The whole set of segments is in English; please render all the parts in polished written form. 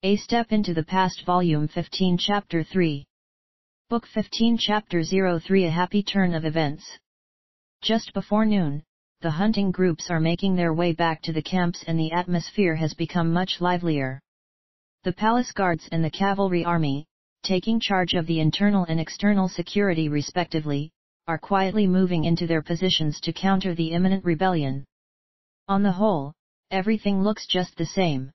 A Step into the Past Volume 15 Chapter 3. Book 15 Chapter 03 A Happy Turn of Events. Just before noon, the hunting groups are making their way back to the camps and the atmosphere has become much livelier. The palace guards and the cavalry army, taking charge of the internal and external security respectively, are quietly moving into their positions to counter the imminent rebellion. On the whole, everything looks just the same.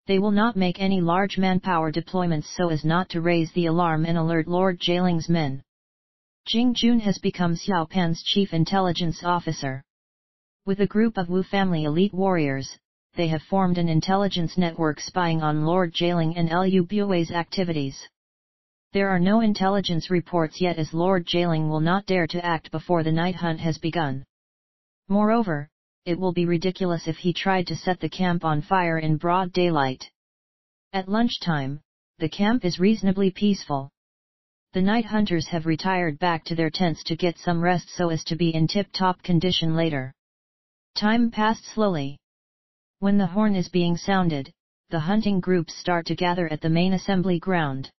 They will not make any large manpower deployments so as not to raise the alarm and alert Lord Jialing's men. Jing Jun has become Xiao Pan's chief intelligence officer. With a group of Wu family elite warriors, they have formed an intelligence network spying on Lord Jialing and Liu Bui's activities. There are no intelligence reports yet as Lord Jialing will not dare to act before the night hunt has begun. Moreover, it will be ridiculous if he tried to set the camp on fire in broad daylight. At lunchtime, the camp is reasonably peaceful. The night hunters have retired back to their tents to get some rest so as to be in tip-top condition later. Time passed slowly. When the horn is being sounded, the hunting groups start to gather at the main assembly ground.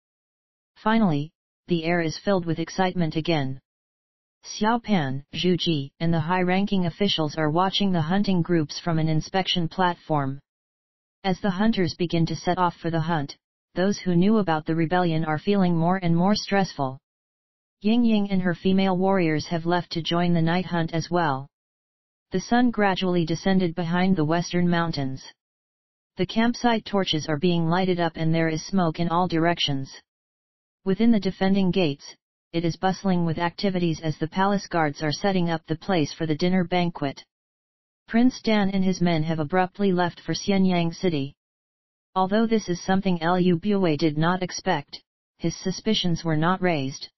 Finally, the air is filled with excitement again. Xiao Pan, Zhu Ji, and the high-ranking officials are watching the hunting groups from an inspection platform. As the hunters begin to set off for the hunt, those who knew about the rebellion are feeling more and more stressful. Ying Ying and her female warriors have left to join the night hunt as well. The sun gradually descended behind the western mountains. The campsite torches are being lighted up and there is smoke in all directions. Within the defending gates, it is bustling with activities as the palace guards are setting up the place for the dinner banquet. Prince Dan and his men have abruptly left for Xianyang City. Although this is something Liu Bui did not expect, his suspicions were not raised.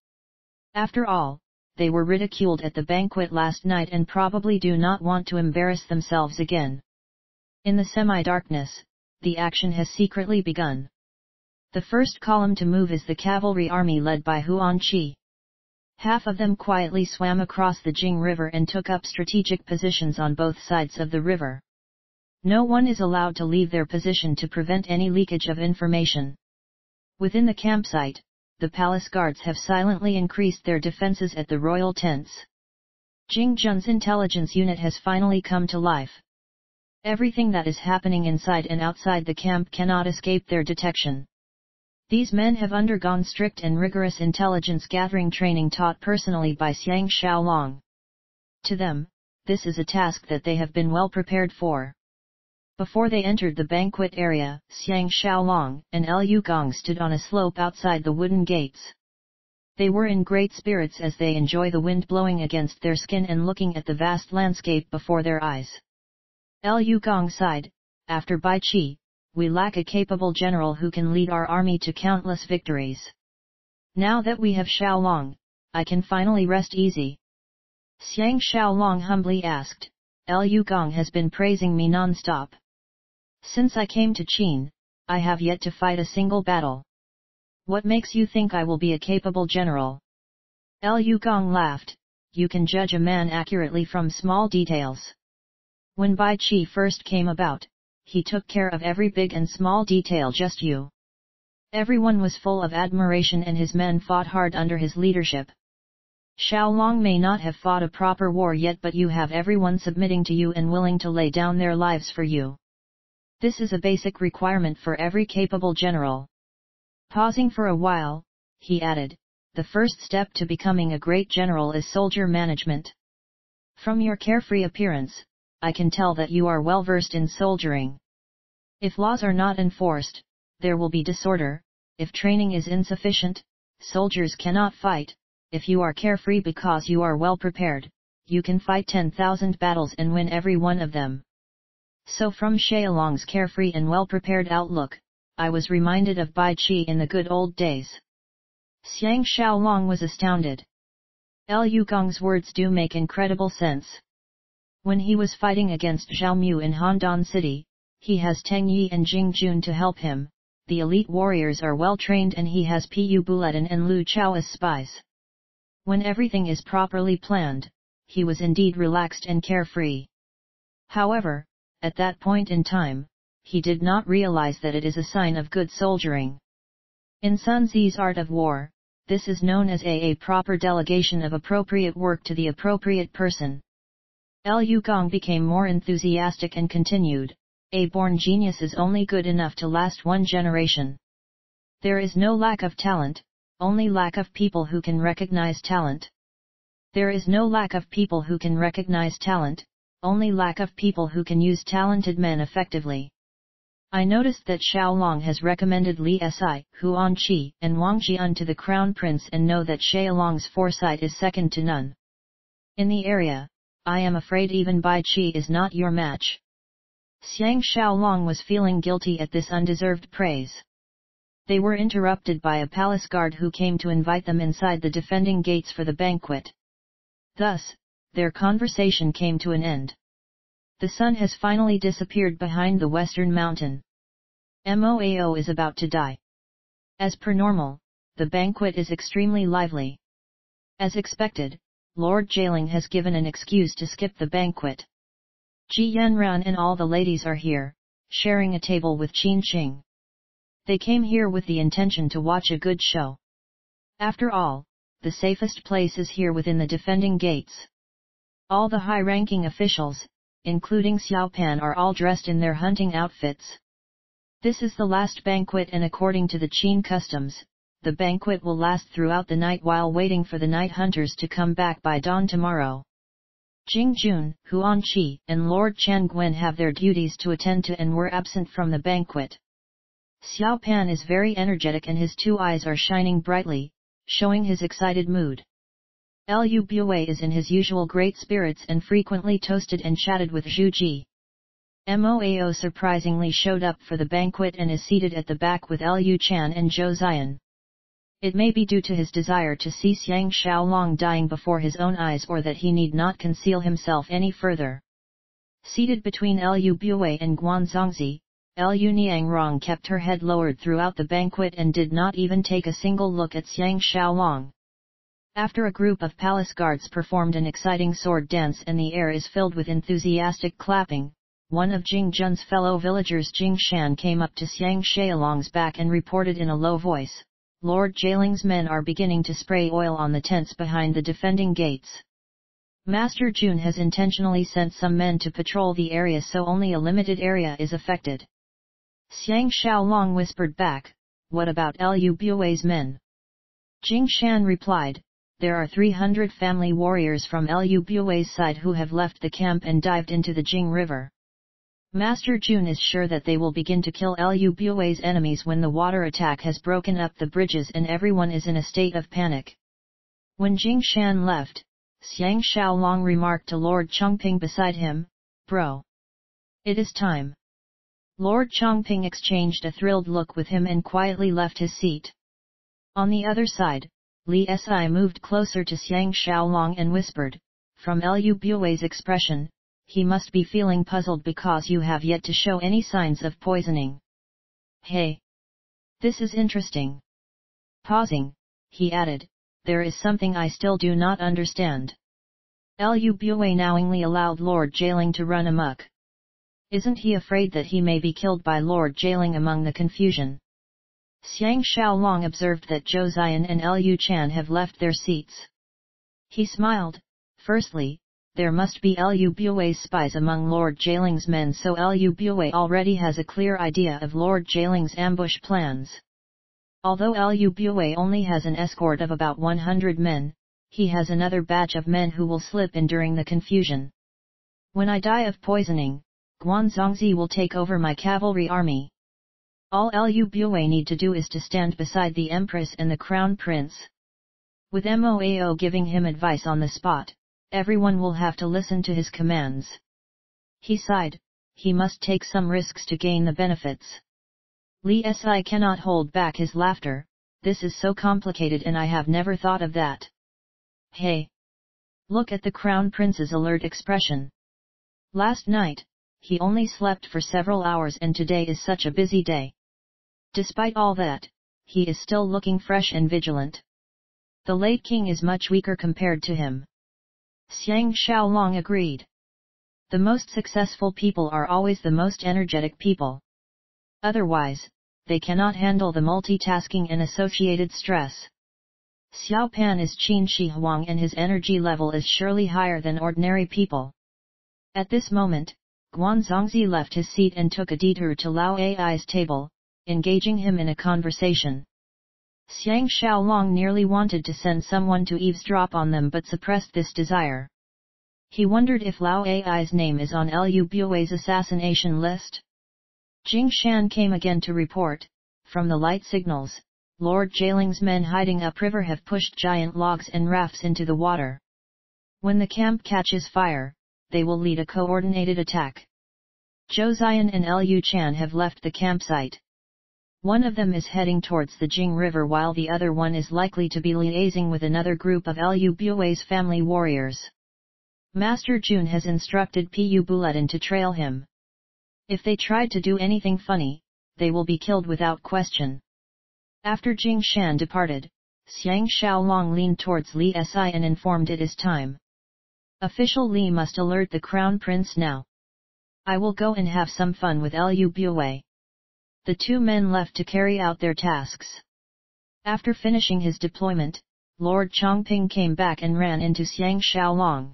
After all, they were ridiculed at the banquet last night and probably do not want to embarrass themselves again. In the semi-darkness, the action has secretly begun. The first column to move is the cavalry army led by Huan Qi. Half of them quietly swam across the Jing River and took up strategic positions on both sides of the river. No one is allowed to leave their position to prevent any leakage of information. Within the campsite, the palace guards have silently increased their defenses at the royal tents. Jing Jun's intelligence unit has finally come to life. Everything that is happening inside and outside the camp cannot escape their detection. These men have undergone strict and rigorous intelligence gathering training taught personally by Xiang Xiaolong. To them, this is a task that they have been well prepared for. Before they entered the banquet area, Xiang Xiaolong and Liu Gong stood on a slope outside the wooden gates. They were in great spirits as they enjoy the wind blowing against their skin and looking at the vast landscape before their eyes. Liu Gong sighed, "After Bai Qi, we lack a capable general who can lead our army to countless victories. Now that we have Xiaolong, I can finally rest easy." Xiang Xiaolong humbly asked, "Liu Gong has been praising me non-stop. Since I came to Qin, I have yet to fight a single battle. What makes you think I will be a capable general?" Liu Gong laughed, "You can judge a man accurately from small details. When Bai Qi first came about, he took care of every big and small detail just you. Everyone was full of admiration and his men fought hard under his leadership. Xiaolong may not have fought a proper war yet, but you have everyone submitting to you and willing to lay down their lives for you. This is a basic requirement for every capable general." Pausing for a while, he added, "The first step to becoming a great general is soldier management. From your carefree appearance, I can tell that you are well versed in soldiering. If laws are not enforced, there will be disorder. If training is insufficient, soldiers cannot fight. If you are carefree because you are well prepared, you can fight 10,000 battles and win every one of them." So from Xiaolong's carefree and well-prepared outlook, I was reminded of Bai Qi in the good old days. Xiang Xiaolong was astounded. Liu Gong's words do make incredible sense. When he was fighting against Zhao Mu in Handan City, he has Teng Yi and Jing Jun to help him, the elite warriors are well trained and he has Pu Buletin and Lu Chao as spies. When everything is properly planned, he was indeed relaxed and carefree. However, at that point in time, he did not realize that it is a sign of good soldiering. In Sun Tzu's Art of War, this is known as a proper delegation of appropriate work to the appropriate person. Liu Gong became more enthusiastic and continued, "A born genius is only good enough to last one generation. There is no lack of talent, only lack of people who can recognize talent. There is no lack of people who can recognize talent, only lack of people who can use talented men effectively. I noticed that Xiaolong has recommended Li Si, Huan Qi, and Wang Jian to the Crown Prince and know that Xiaolong's foresight is second to none. In the area, I am afraid even Bai Qi is not your match." Xiang Xiaolong was feeling guilty at this undeserved praise. They were interrupted by a palace guard who came to invite them inside the defending gates for the banquet. Thus, their conversation came to an end. The sun has finally disappeared behind the western mountain. Moao is about to die. As per normal, the banquet is extremely lively. As expected, Lord Jailing has given an excuse to skip the banquet. Ji Yanran and all the ladies are here, sharing a table with Qin Qing. They came here with the intention to watch a good show. After all, the safest place is here within the defending gates. All the high-ranking officials, including Xiaopan, are all dressed in their hunting outfits. This is the last banquet, and according to the Qin customs, the banquet will last throughout the night while waiting for the night hunters to come back by dawn tomorrow. Jing Jun, Huan Qi, and Lord Chan Guen have their duties to attend to and were absent from the banquet. Xiaopan is very energetic and his two eyes are shining brightly, showing his excited mood. Liu Bue is in his usual great spirits and frequently toasted and chatted with Zhu Ji. Moao surprisingly showed up for the banquet and is seated at the back with Liu Chan and Zhou Ziyan. It may be due to his desire to see Xiang Xiaolong dying before his own eyes, or that he need not conceal himself any further. Seated between Liu Bue and Guan Zongzi, Liu Niangrong kept her head lowered throughout the banquet and did not even take a single look at Xiang Xiaolong. After a group of palace guards performed an exciting sword dance and the air is filled with enthusiastic clapping, one of Jing Jun's fellow villagers, Jing Shan, came up to Xiang Xiaolong's back and reported in a low voice, "Lord Jailing's men are beginning to spray oil on the tents behind the defending gates. Master Jun has intentionally sent some men to patrol the area so only a limited area is affected." Xiang Xiaolong whispered back, "What about Liu Bue's men?" Jing Shan replied, "There are 300 family warriors from Liu Bue's side who have left the camp and dived into the Jing River. Master Jun is sure that they will begin to kill Liu Bue's enemies when the water attack has broken up the bridges and everyone is in a state of panic." When Jing Shan left, Xiang Xiaolong remarked to Lord Chongping beside him, "Bro. It is time." Lord Chongping exchanged a thrilled look with him and quietly left his seat. On the other side, Li Si moved closer to Xiang Xiaolong and whispered, "From Liu Bue's expression, he must be feeling puzzled because you have yet to show any signs of poisoning. Hey! This is interesting." Pausing, he added, "There is something I still do not understand." Liu Bue knowingly allowed Lord Jailing to run amok. Isn't he afraid that he may be killed by Lord Jailing among the confusion? Xiang Xiaolong observed that Zhou Ziyan and Liu Chan have left their seats. He smiled. Firstly, there must be Liu Bue's spies among Lord Jailing's men, so Liu Bue already has a clear idea of Lord Jailing's ambush plans. Although Liu Bue only has an escort of about 100 men, he has another batch of men who will slip in during the confusion. When I die of poisoning, Guan Zongzi will take over my cavalry army. All Liu Bue need to do is to stand beside the Empress and the Crown Prince. With Moao giving him advice on the spot, everyone will have to listen to his commands. He sighed, he must take some risks to gain the benefits. Li Si cannot hold back his laughter, "This is so complicated and I have never thought of that. Hey! Look at the Crown Prince's alert expression. Last night, he only slept for several hours and today is such a busy day. Despite all that, he is still looking fresh and vigilant. The late king is much weaker compared to him." Xiang Xiaolong agreed. The most successful people are always the most energetic people. Otherwise, they cannot handle the multitasking and associated stress. Xiao Pan is Qin Shi Huang and his energy level is surely higher than ordinary people. At this moment, Guan Zongzi left his seat and took a detour to Lao Ai's table, engaging him in a conversation. Xiang Xiaolong nearly wanted to send someone to eavesdrop on them but suppressed this desire. He wondered if Lao Ai's name is on Lu Bui's assassination list. Jing Shan came again to report, from the light signals, Lord Jailing's men hiding upriver have pushed giant logs and rafts into the water. When the camp catches fire, they will lead a coordinated attack. Zhou Ziyan and Lu Chan have left the campsite. One of them is heading towards the Jing River while the other one is likely to be liaising with another group of Lu Bui's family warriors. Master Jun has instructed Pu Buletin to trail him. If they tried to do anything funny, they will be killed without question. After Jing Shan departed, Xiang Xiaolong leaned towards Li Si and informed it is time. Official Li must alert the Crown Prince now. I will go and have some fun with Lu Bue. The two men left to carry out their tasks. After finishing his deployment, Lord Chongping came back and ran into Xiang Xiaolong.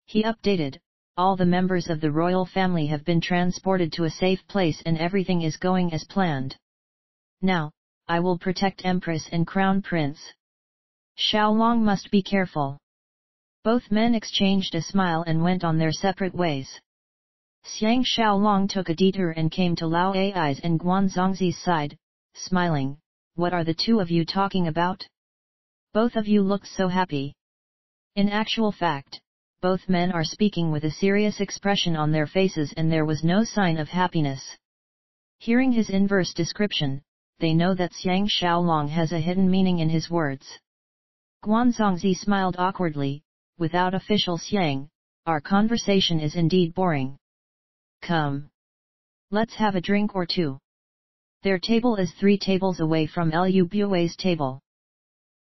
He updated, all the members of the royal family have been transported to a safe place and everything is going as planned. Now, I will protect Empress and Crown Prince. Xiaolong must be careful. Both men exchanged a smile and went on their separate ways. Xiang Xiaolong took a detour and came to Lao Ai's and Guan Zongzi's side, smiling, what are the two of you talking about? Both of you look so happy. In actual fact, both men are speaking with a serious expression on their faces and there was no sign of happiness. Hearing his inverse description, they know that Xiang Xiaolong has a hidden meaning in his words. Guan Zongzi smiled awkwardly, without official Xiang, our conversation is indeed boring. Come. Let's have a drink or two. Their table is 3 tables away from Lu Bue's table.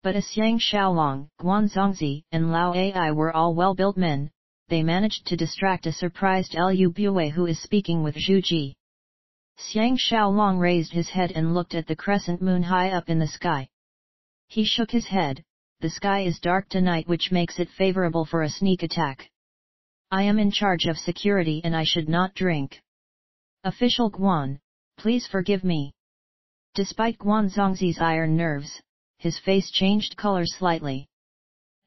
But as Xiang Xiaolong, Guan Zongzi, and Lao Ai were all well-built men, they managed to distract a surprised Lu Bue who is speaking with Zhu Ji. Xiang Xiaolong raised his head and looked at the crescent moon high up in the sky. He shook his head, the sky is dark tonight which makes it favorable for a sneak attack. I am in charge of security and I should not drink. Official Guan, please forgive me. Despite Guan Zongzi's iron nerves, his face changed color slightly.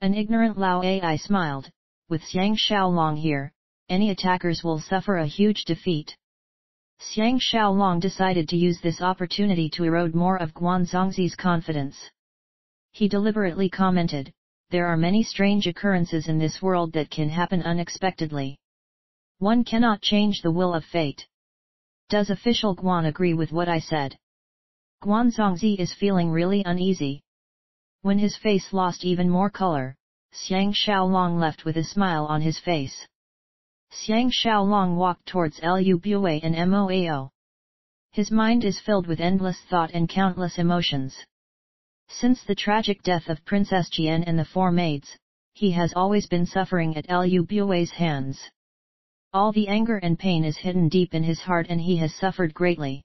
An ignorant Lao Ai smiled, with Xiang Xiaolong here, any attackers will suffer a huge defeat. Xiang Xiaolong decided to use this opportunity to erode more of Guan Zongzi's confidence. He deliberately commented, there are many strange occurrences in this world that can happen unexpectedly. One cannot change the will of fate. Does official Guan agree with what I said? Guan Zongzi is feeling really uneasy. When his face lost even more color, Xiang Xiaolong left with a smile on his face. Xiang Xiaolong walked towards Lu Bue and Moao. His mind is filled with endless thought and countless emotions. Since the tragic death of Princess Jian and the 4 maids, he has always been suffering at Lu Bue's hands. All the anger and pain is hidden deep in his heart and he has suffered greatly.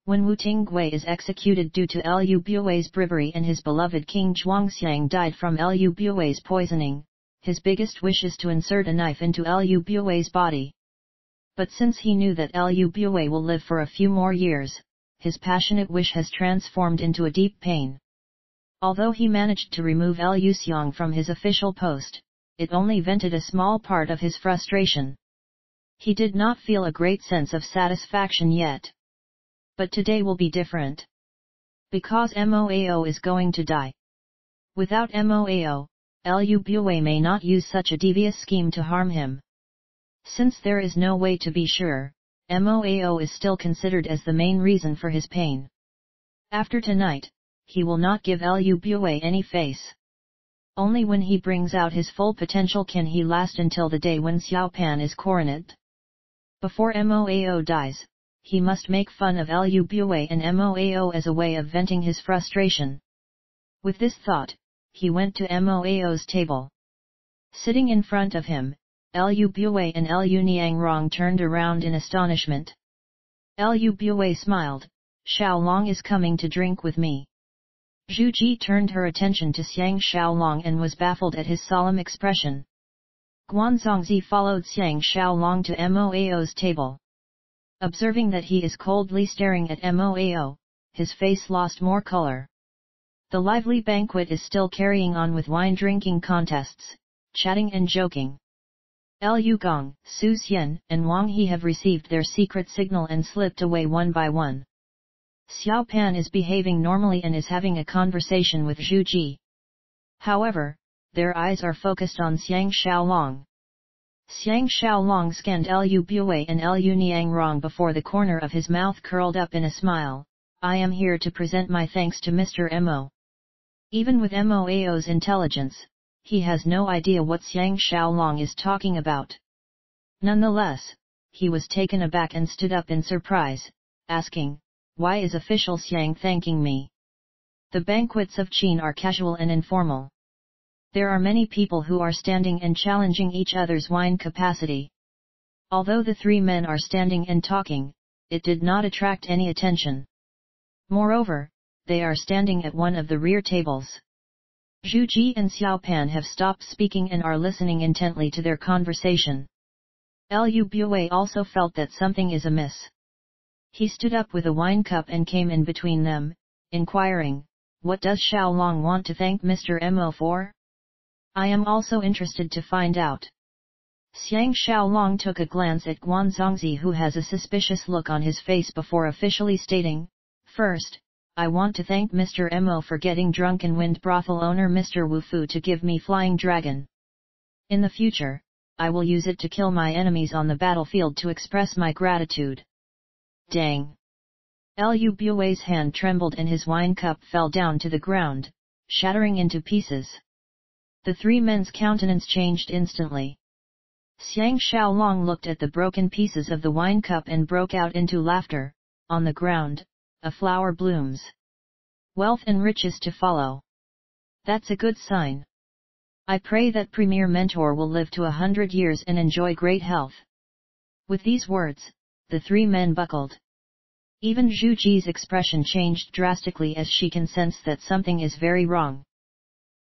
When Wu Tinggui is executed due to Lu Bue's bravery and his beloved King Zhuangxiang died from Lu Bue's poisoning, his biggest wish is to insert a knife into Lu Bue's body. But since he knew that Lu Bue will live for a few more years, his passionate wish has transformed into a deep pain. Although he managed to remove Lu Xiong from his official post, it only vented a small part of his frustration. He did not feel a great sense of satisfaction yet. But today will be different. Because Moao is going to die. Without Moao, Lu Bue may not use such a devious scheme to harm him. Since there is no way to be sure, Moao is still considered as the main reason for his pain. After tonight, he will not give Lu Bue any face. Only when he brings out his full potential can he last until the day when Xiao Pan is coronet. Before Moao dies, he must make fun of Lu Bue and Moao as a way of venting his frustration. With this thought, he went to Moao's table. Sitting in front of him, Lu Bue and Lu Niangrong turned around in astonishment. Lu Bue smiled, Xiaolong is coming to drink with me. Zhu Ji turned her attention to Xiang Xiaolong and was baffled at his solemn expression. Guanzongzi followed Xiang Xiaolong to Moao's table. Observing that he is coldly staring at Moao, his face lost more color. The lively banquet is still carrying on with wine-drinking contests, chatting and joking. Lu Gong, Su Xian, and Wang He have received their secret signal and slipped away one by one. Xiao Pan is behaving normally and is having a conversation with Zhu Ji. However, their eyes are focused on Xiang Xiaolong. Xiang Xiaolong scanned Lu Bue and Lu Niangrong before the corner of his mouth curled up in a smile. I am here to present my thanks to Mr. Mo. Even with Moao's intelligence, he has no idea what Xiang Xiaolong is talking about. Nonetheless, he was taken aback and stood up in surprise, asking, why is official Xiang thanking me? The banquets of Qin are casual and informal. There are many people who are standing and challenging each other's wine capacity. Although the three men are standing and talking, it did not attract any attention. Moreover, they are standing at one of the rear tables. Zhu Ji and Xiao Pan have stopped speaking and are listening intently to their conversation. Lu Bue also felt that something is amiss. He stood up with a wine cup and came in between them, inquiring, what does Xiaolong want to thank Mr. Mo for? I am also interested to find out. Xiang Xiaolong took a glance at Guanzongzi, who has a suspicious look on his face, before officially stating, first, I want to thank Mr. Mo for getting drunk and wind brothel owner Mr. Wu Fu to give me flying dragon. In the future, I will use it to kill my enemies on the battlefield to express my gratitude. Dang! Lu Bue's hand trembled and his wine cup fell down to the ground, shattering into pieces. The three men's countenance changed instantly. Xiang Xiaolong looked at the broken pieces of the wine cup and broke out into laughter. On the ground, a flower blooms. Wealth and riches to follow. That's a good sign. I pray that Premier Mentor will live to 100 years and enjoy great health. With these words, the three men buckled. Even Zhu Ji's expression changed drastically as she can sense that something is very wrong.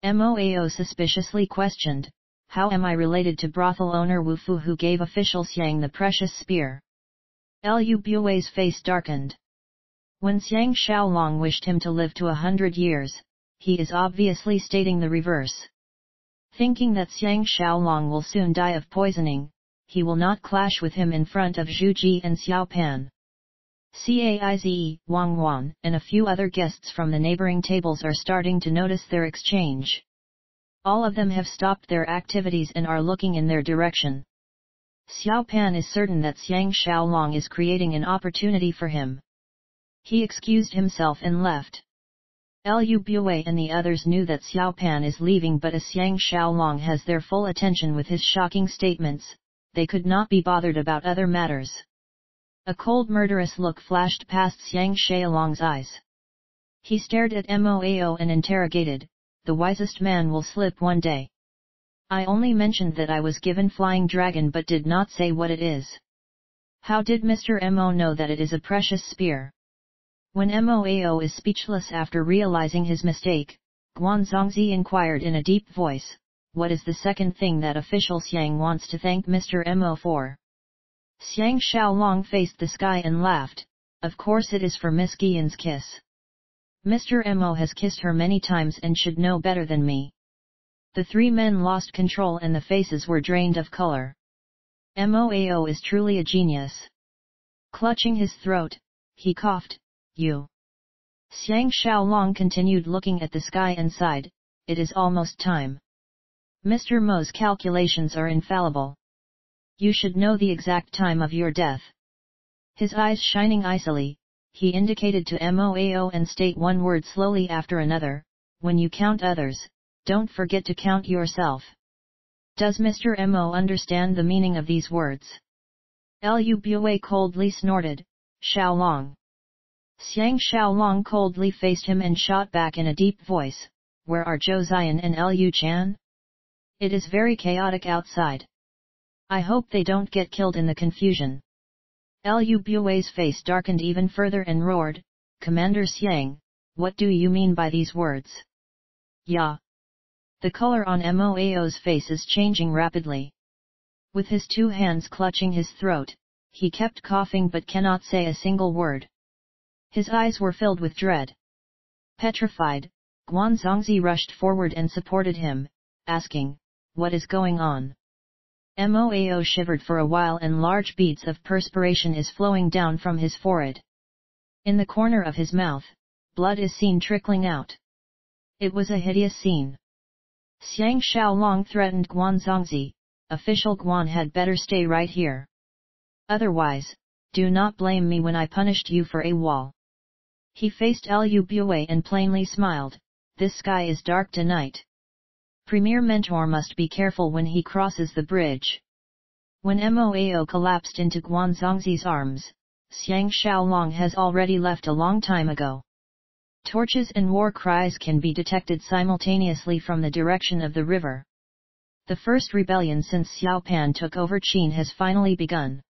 Moao suspiciously questioned, how am I related to brothel owner Wu Fu who gave official Xiang the precious spear? Lu Bue's face darkened. When Xiang Xiaolong wished him to live to 100 years, he is obviously stating the reverse. Thinking that Xiang Xiaolong will soon die of poisoning, he will not clash with him in front of Zhu Ji and Xiao Pan. Caize, Wang Wan, and a few other guests from the neighboring tables are starting to notice their exchange. All of them have stopped their activities and are looking in their direction. Xiao Pan is certain that Xiang Xiaolong is creating an opportunity for him. He excused himself and left. Lu Bue and the others knew that Xiao Pan is leaving, but as Xiang Xiaolong has their full attention with his shocking statements, they could not be bothered about other matters. A cold murderous look flashed past Xiang Xiaolong's eyes. He stared at Moao and interrogated, the wisest man will slip one day. I only mentioned that I was given flying dragon but did not say what it is. How did Mr. Mo know that it is a precious spear? When Moao is speechless after realizing his mistake, Guanzongzi inquired in a deep voice, what is the second thing that official Xiang wants to thank Mr. Mo for? Xiang Xiaolong faced the sky and laughed, of course it is for Miss Guillen's kiss. Mr. Mo has kissed her many times and should know better than me. The three men lost control and the faces were drained of color. Moao is truly a genius. Clutching his throat, he coughed, you. Xiang Xiaolong continued looking at the sky and sighed, it is almost time. Mr. Mo's calculations are infallible. You should know the exact time of your death. His eyes shining icily, he indicated to Moao and state one word slowly after another, when you count others, don't forget to count yourself. Does Mr. Mo understand the meaning of these words? Lu Bue coldly snorted, Xiaolong. Xiang Xiaolong coldly faced him and shot back in a deep voice, where are Zhou Ziyan and Lu Chan? It is very chaotic outside. I hope they don't get killed in the confusion. Liu Bue's face darkened even further and roared, "Commander Xiang, what do you mean by these words?" "Ya." The color on Moao's face is changing rapidly. With his two hands clutching his throat, he kept coughing but cannot say a single word. His eyes were filled with dread. Petrified, Guan Zongzi rushed forward and supported him, asking, "What is going on?" Moao shivered for a while and large beads of perspiration is flowing down from his forehead. In the corner of his mouth, blood is seen trickling out. It was a hideous scene. Xiang Xiaolong threatened Guan Zongzi, "Official Guan had better stay right here. Otherwise, do not blame me when I punished you for AWOL." He faced Liu Bue and plainly smiled, "This sky is dark tonight. Premier Mentor must be careful when he crosses the bridge." When Moao collapsed into Guan Zongzi's arms, Xiang Xiaolong has already left a long time ago. Torches and war cries can be detected simultaneously from the direction of the river. The first rebellion since Xiaopan took over Qin has finally begun.